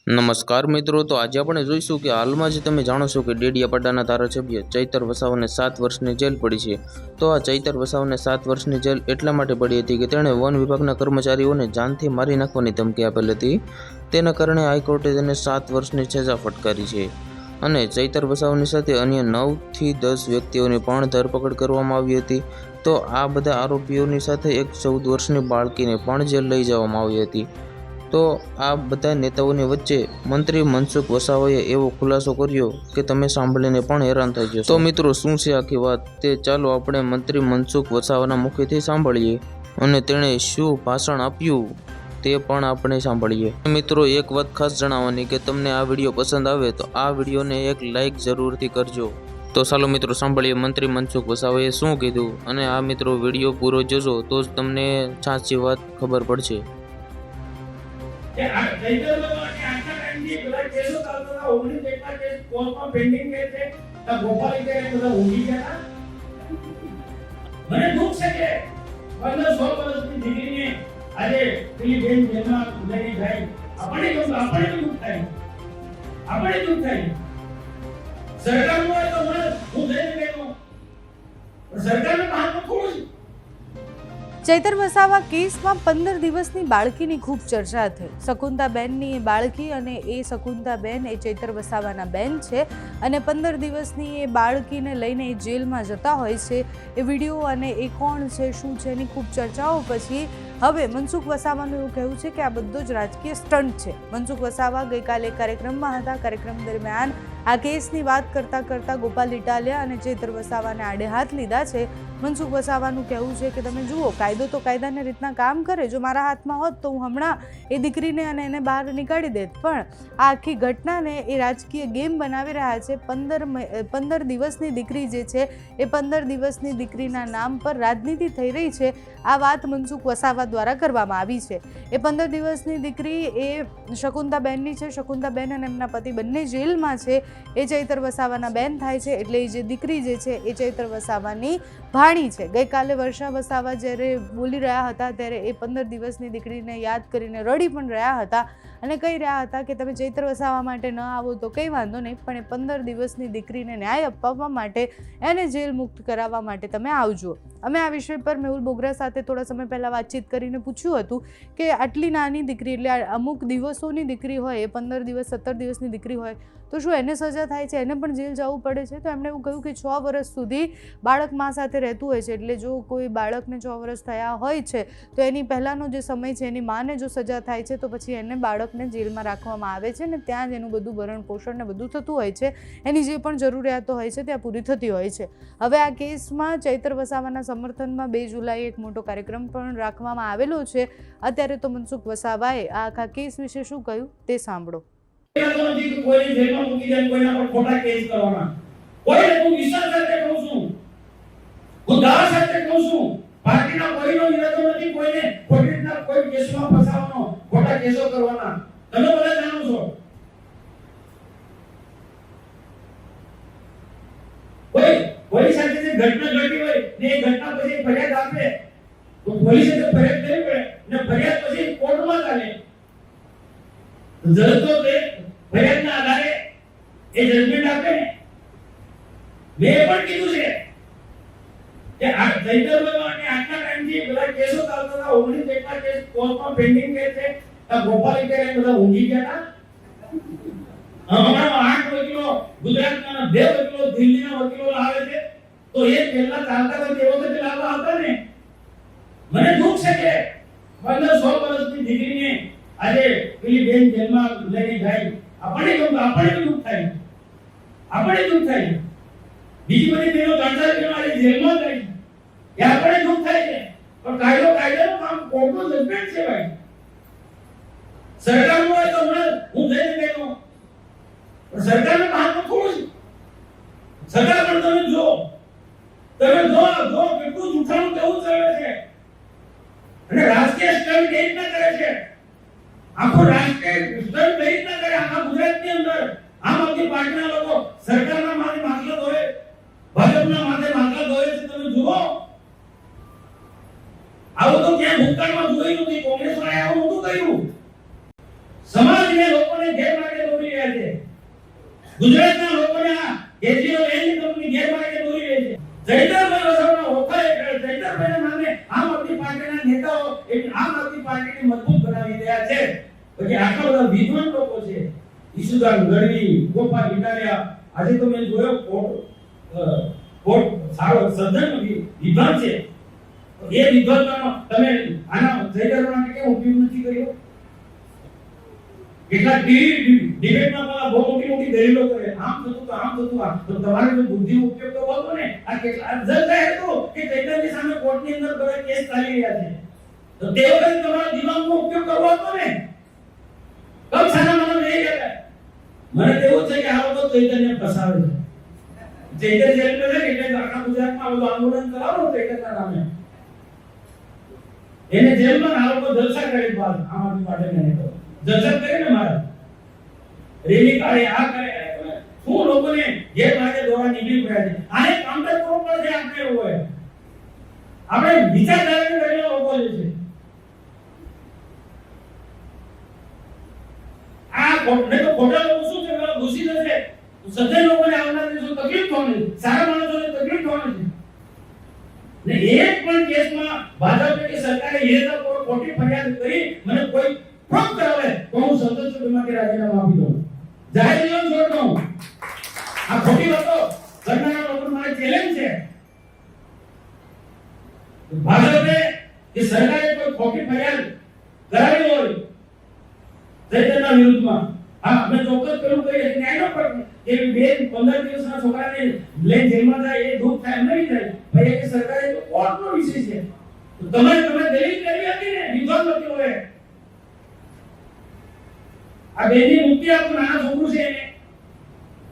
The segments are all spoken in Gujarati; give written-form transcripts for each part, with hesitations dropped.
નમસ્કાર મિત્રો, તો આજે આપણે જોઈશું કે હાલમાં જ તમે જાણો છો કે ડેડિયાપાડાના ધારાસભ્ય ચૈતર વસાવાને 7 વર્ષની જેલ પડી છે। તો આ ચૈતર વસાવાને 7 વર્ષની જેલ એટલા માટે પડી હતી કે તેણે વન વિભાગના કર્મચારીઓને જાનથી મારી નાખવાની ધમકી આપેલ હતી। તેના કારણે હાઈકોર્ટે તેને 7 વર્ષની સજા ફટકારી છે અને ચૈતર વસાવાની સાથે અન્ય 9 થી 10 વ્યક્તિઓની પણ ધરપકડ કરવામાં આવી હતી। તો આ બધા આરોપીઓની સાથે એક 14 વર્ષની બાળકીને પણ જેલ લઈ જવામાં આવી હતી। તો આ બધા નેતાઓની વચ્ચે મંત્રી મનસુખ વસાવાએ એવો ખુલાસો કર્યો કે તમે સાંભળીને પણ હેરાન થઈ જશો। તો મિત્રો, શું છે આખી વાત તે ચાલો આપણે મંત્રી મનસુખ વસાવાના મુખેથી સાંભળીએ અને તેણે શું ભાષણ આપ્યું તે પણ આપણે સાંભળીએ। મિત્રો, એક વાત ખાસ જણાવવાની કે તમને આ વિડીયો પસંદ આવે તો આ વિડીયોને એક લાઈક જરૂરથી કરજો। તો ચાલો મિત્રો સાંભળીએ મંત્રી મનસુખ વસાવાએ શું કીધું, અને આ મિત્રો વિડીયો પૂરો જોજો તો જ તમને સાચી વાત ખબર પડશે। કે આ ચૈતરભાઈ આજના ટાઈમથી બધા કેસો ચાલતા હતા, 19 જેટલા કેસ કોર્ટમાં પેન્ડિંગ છે। આ ગોપાલ કે બધા ઊંઘી ગયા। મને દુઃખ છે કે 15-16 વર્ષની દીકરીને આજે પેલી બેન જેલમાં લઈ જાય। આપણે દુઃખ થાય। સરકારનું હોય તો હું જઈને કહેતો, સરકારનું કામ તો થોડું ચૈતર વસાવા કેસમાં 15 દિવસની બાળકીની ખૂબ ચર્ચા થઈ। શકુંતાબેનની એ બાળકી અને એ શકુંતાબેન એ ચૈતર વસાવાના બેન છે અને 15 દિવસની એ બાળકીને લઈને એ જેલમાં જતા હોય છે। એ વિડીયો અને એ કોણ છે, શું છે, એની ખૂબ ચર્ચાઓ પછી હવે મનસુખ વસાવાનું એવું કહેવું છે કે આ બધો જ રાજકીય સ્ટન્ટ છે। મનસુખ વસાવા ગઈકાલે કાર્યક્રમમાં હતા। કાર્યક્રમ દરમિયાન આ કેસની વાત કરતા ગોપાલ ઇટાલિયા અને ચૈતર વસાવાને આડે હાથ લીધા છે। મનસુખ વસાવાનું કહેવું છે કે તમે જુઓ, કાયદો તો કાયદાની રીતના કામ કરે। જો મારા હાથમાં હોત તો હું હમણાં એ દીકરીને અને એને બહાર નીકાળી દેત, પણ આ આખી ઘટનાને એ રાજકીય ગેમ બનાવી રહ્યા છે। 15 દિવસની દીકરી જે છે એ 15 દિવસની દીકરીના નામ પર રાજનીતિ થઈ રહી છે, આ વાત મનસુખ વસાવા દ્વારા કરવામાં આવી છે। એ 15 દિવસની દીકરી એ શકુંતાબેનની છે। શકુંતાબેન અને એમના પતિ બંને જેલમાં છે। એ ચૈતર વસાવાના બેન થાય છે, એટલે એ જે દીકરી જે છે એ ચૈતર વસાવાની ભાણી છે। ગઈકાલે વર્ષા વસાવા જ્યારે બોલી રહ્યા હતા ત્યારે એ 15 દિવસની દીકરીને યાદ કરીને રડી પણ રહ્યા હતા અને કહી રહ્યા હતા કે તમે ચૈતર વસાવા માટે ન આવો તો કંઈ વાંધો નહીં, પણ એ 15 દિવસની દીકરીને ન્યાય અપાવવા માટે, એને જેલ મુક્ત કરાવવા માટે તમે આવજો। અમે આ વિષય પર મેહુલ બોગરા સાથે થોડા સમય પહેલાં વાતચીત કરીને પૂછ્યું હતું કે આટલી નાની દીકરી, એટલે અમુક દિવસોની દીકરી હોય, એ 15 દિવસ 17 દિવસની દીકરી હોય તો શું એને સજા થાય છે, એને પણ જેલ જવું પડે છે? તો એમણે એવું કહ્યું કે 6 વર્ષ સુધી બાળક મા સાથે રહેતું હોય છે, એટલે જો કોઈ બાળકને 6 વર્ષ થયા હોય છે તો એની પહેલાંનો જે સમય છે એની માને જો સજા થાય છે તો પછી એને બાળકને જેલમાં રાખવામાં આવે છે ને ત્યાં જ એનું બધું ભરણ પોષણ ને બધું થતું હોય છે। એની જે પણ જરૂરિયાતો હોય છે ત્યાં પૂરી થતી હોય છે। હવે આ કેસમાં ચૈતર વસાવાના સમર્થનમાં 2 જુલાઈએ એક મોટો કાર્યક્રમ પણ રાખવામાં આવેલો છે। અત્યારે તો મનસુખ વસાવાએ આ આખા કેસ વિશે શું કહ્યું તે સાંભળો। કોઈ જેલમાં મૂકી જાય, કોઈના પર ખોટા કેસ કરવાના, કોઈને હું વિશ્વાસ સાથે કહું છું, હું દાવા સાથે કહું છું, પાર્ટીના કોઈનો ઈરાદો નથી કોઈને ખોટી રીતના કોઈ કેસમાં ફસાવવાનો, ખોટા કેસો કરવાના। તમે બધા જાણો છો, કોઈ સાથે જે ઘટના ઘટી હોય ને એ ઘટના પછી ફરિયાદ આપે તો પોલીસે તો ફરિયાદ કરવી પડે ને ફરિયાદ પછી કોર્ટમાં ચાલે। જજ તો તે ફરિયાદના આધારે એ જજમેન્ટ આપે ને। મેં પણ કીધું છે કે આ ચૈતરભાઈ અને આજના ટાઈમથી બધા કેસો ચાલતા હતા, 19 જેટલા કેસ કોર્ટમાં પેન્ડિંગ છે। આ ગોપાલ કે બધા ઊંઘી ગયા હતા। હમણાં 8 વકીલો ગુજરાતના 2 વકીલો દિલ્હીના વકીલો આવે છે, તો એ પહેલા ચાલતા હતા તે વખતે લાવવા હતા ને। મને દુઃખ છે કે 15-16 વર્ષની દીકરીને આજે પેલી બેન જેલમાં લઈ જાય। આપણે દુઃખ થાય। બીજી બધી બહેનો ગાંઠા બહેનો આજે જેલમાં જાય છે, એ આપણે દુઃખ થાય છે। પણ કાયદાનું કામ કોર્ટનું જજમેન્ટ છે ભાઈ। સરકારનું હોય તો હું જઈને કહેતો, પણ સરકારનું કામ તો થોડું સરકાર પણ તમે જો કેટલું જૂઠાણું કેવું ચાલે છે અને રાજકીય સ્ટન્ટ કઈ રીતના કરે છે। આખો રાજકીય સ્ટન્ટ કઈ રીતના કરે આખા ગુજરાતની અંદર। આમ આદમી પાર્ટીના લોકો સરકારના માથે માટલા ધોવે, ભાજપના માથે માટલા ધોવે છે। તમે જુઓ, આવું તો ક્યાં ભૂતકાળમાં જોયું નથી। કોંગ્રેસ વાળાએ આવું નહોતું કર્યું। સમાજને લોકોને ગેરમાર્ગે ગુજરાતના લોકોને આ કેજરીવાલ એની કંપની ગેરમાર્ગે દોરી રહી છે. ચૈતરભાઈ વસાવાના ઓફર હેઠળ ચૈતરભાઈના નામે આમ આદમી પાર્ટીના નેતાઓ આમ આદમી પાર્ટીને મજબૂત બનાવી રહ્યા છે. પછી આટલા બધા વિદ્વાન લોકો છે, ઈશુદાન ગઢવી, ગોપાલ ઇટાલિયા, આજે તો મેં જોયો કોટ સારો સજ્જન વિદ્વાન છે. એ વિદ્વાનનો તમે આના ચૈતર માટે કેમ ઉપયોગ નથી કર્યો? કેટલા ડિબેટમાં પણ બહુ મોટી મોટી દલીલો કરે, આમ થતું તો આમ થતું આ, તો તમારે જો બુદ્ધિનો ઉપયોગ કરવો હતો ને, આ કેટલા જલ્દી હતું કે ચૈતરની સામે કોર્ટની અંદર બધા કેસ ચાલી રહ્યા છે, તો તે વખતે તમારા દિમાગનો ઉપયોગ કરવો હતો ને. કમ સાના મને લઈ ગયા. મને તો એવું છે કે આ લોકો ચૈતન્ય ફસાવે છે. ચૈતન્ય જેલમાં છે એટલે આખા ગુજરાતમાં બધું આંદોલન કરાવો ચૈતન્યના નામે. એને જેલમાં આ લોકો જલસા કરી બાદ આમ આદમી પાર્ટીને નેતાઓ જલસા કરે ને મારા રેલી કાઢે, આ કરે, શું લોકોને ગેરમાર્ગે દોરા નીકળી પડ્યા છે. આને કાઉન્ટર કરવું પડશે. આપણે એવું હોય, આપણે વિચારધારાને કરેલા લોકો જે છે આ ખોટે તો ખોટા લોકો શું છે, ઘૂસી જશે. સજ્જન લોકોને આવનાર દિવસો તકલીફ થવાની છે, સારા માણસોને તકલીફ થવાની છે. ને એક પણ કેસમાં ભાજપ કે સરકારે એ તો ખોટી ફરિયાદ કરી મને કોઈ પ્રૂફ કરાવે તો હું સંસદ સભ્યમાંથી રાજીનામું આપી દઉં, જાહેર જીવન છોડી દઉં. આ ખોટી વાતો કરનારા લોકો મારે ચેલેન્જ છે. ભાજપે કે સરકારે કોઈ ખોટી ફરિયાદ કરાવી હોય ચૈતન્યના વિરુદ્ધમાં, હા અમે ચોક્કસ પેલું કરીએ, ન્યાયનો પ્રશ્ન કે 15 દિવસના છોકરાને લઈને જેલમાં જાય એ દુઃખ થાય, નહીં થાય ભાઈ, એ સરકારે તો કોર્ટનો વિષય છે. તો તમે દલીલ કરી હતી ને વિદ્વાન વકીલોએ, આ બેની મુક્તિ આપો, નાના છોકરું છે એને,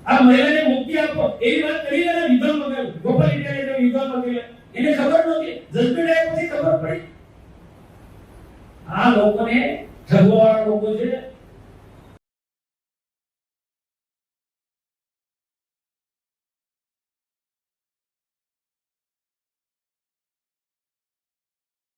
આ મહિલાને મુક્તિ આપો, એવી વાત કરી ને વિદ્વાન વકીલ ગોપાલ ઇટાલિયા વિદ્વાન વકીલ, એને ખબર નહોતી, જજમેન્ટ આવ્યા પછી ખબર પડી. આ લોકોને ઠગવાવાળા લોકો છે.